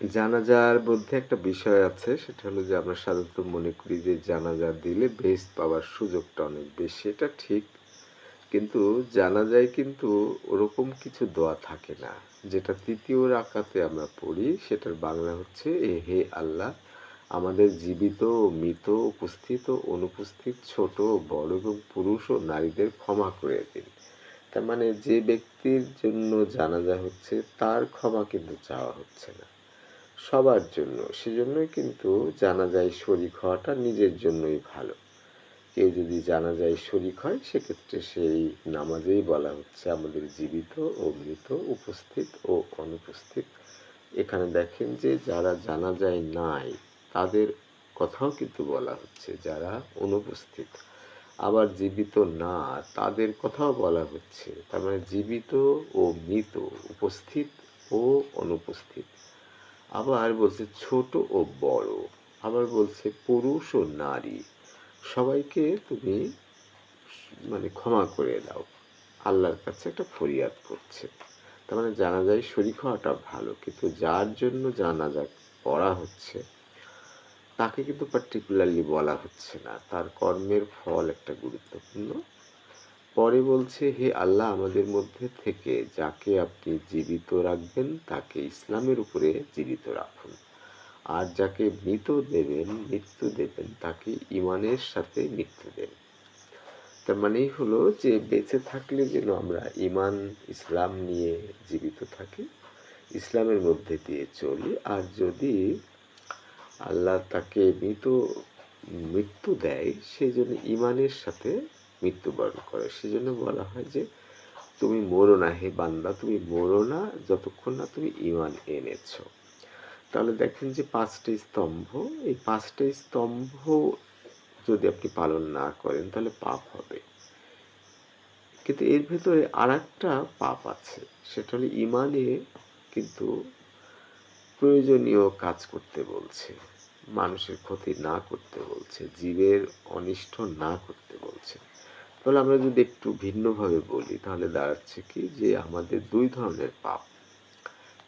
জানাজার মধ্যে একটা বিষয় আছে, সেটা হলো যে আমরা সাধারণত মনে করি যে জানাজা দিলে বেহেশত পাওয়ার সুযোগটা অনেক বেশি। এটা ঠিক। কিন্তু জানাজায় কিন্তু ওরকম কিছু দোয়া থাকে না। যেটা ৩য় রাকাতে আমরা পড়ি সেটার বাংলা হচ্ছে, হে আল্লাহ, আমাদের জীবিত ও মৃত, উপস্থিত ও অনুপস্থিত, ছোট ও বড় এবং পুরুষ ও নারীদের ক্ষমা করে দিন। তার মানে যে ব্যক্তির জন্য জানাজা হচ্ছে তার ক্ষমা কিন্তু চাওয়া হচ্ছে না, সবার জন্য। সেজন্যই কিন্তু জানাজায় শরিক হওয়াটা নিজের জন্যই ভালো। কেউ যদি জানাজায় শরিক হয় সেক্ষেত্রে সেই নামাজেই বলা হচ্ছে আমাদের জীবিত ও মৃত, উপস্থিত ও অনুপস্থিত। এখানে দেখেন যে যারা জানাজায় নাই তাদের কথাও কিন্তু বলা হচ্ছে, যারা অনুপস্থিত। আবার জীবিত না তাদের কথাও বলা হচ্ছে। তার মানে জীবিত ও মৃত, উপস্থিত ও অনুপস্থিত। আবার বলছে ছোট ও বড়, আবার বলছে পুরুষ ও নারী, সবাইকে তুমি ক্ষমা করে দাও। আল্লাহর কাছে একটা ফরিয়াদ করছে। তার মানে জানাজায় শরিক হওয়াটা ভালো, কিন্তু যার জন্য জানাজা পড়া হচ্ছে তাকে কিন্তু পার্টিকুলারলি বলা হচ্ছে না, তার কর্মের ফল একটা গুরুত্বপূর্ণ। পরে বলছে, হে আল্লাহ, আমাদের মধ্যে থেকে যাকে আপনি জীবিত রাখবেন তাকে ইসলামের উপরে জীবিত রাখুন, আর যাকে মৃত্যু দেবেন তাকে ইমানের সাথে মৃত্যু দেন। তার মানেই হলো যে বেঁচে থাকলে যেন আমরা ইমান ইসলাম নিয়ে জীবিত থাকি, ইসলামের মধ্যে দিয়ে চলি। আর যদি আল্লাহ তাকে মৃত্যু দেয়, সেই জন্য ইমানের সাথে মৃত্যুবরণ করে। সেজন্য বলা হয় যে তুমি মরো না হে বান্দা, তুমি মরো না যতক্ষণ না তুমি ইমান এনেছো। তাহলে দেখেন যে 5টা স্তম্ভ, এই 5টা স্তম্ভ যদি আপনি পালন না করেন তাহলে পাপ হবে। কিন্তু এর ভেতরে আরেকটা পাপ আছে, সেটা হলো ইমানে কিন্তু প্রয়োজনীয় কাজ করতে বলছে, মানুষের ক্ষতি না করতে বলছে, জীবের অনিষ্ট না করতে বলছে। তাহলে আমরা যদি একটু ভিন্নভাবে বলি তাহলে দাঁড়াচ্ছে কি, যে আমাদের 2 ধরনের পাপ।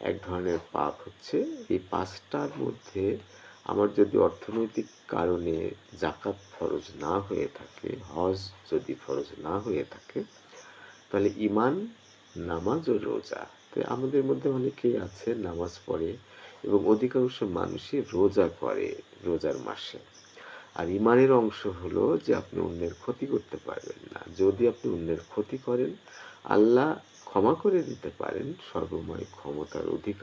এক ধরনের পাপ হচ্ছে এই 5টার মধ্যে আমার যদি অর্থনৈতিক কারণে যাকাত ফরজ না হয়ে থাকে, হজ যদি ফরজ না হয়ে থাকে, তাহলে ঈমান, নামাজ ও রোজা। তো আমাদের মধ্যে অনেকেই আছে নামাজ পড়ে এবং অধিকাংশ মানুষই রোজা করে রোজার মাসে। আর ঈমানের অংশ হলো যে আপনি অন্যের ক্ষতি করতে পারবেন না। যদি আপনি অন্যের ক্ষতি করেন, আল্লাহ ক্ষমা করে দিতে পারেন, সর্বময় ক্ষমতার অধিকারী।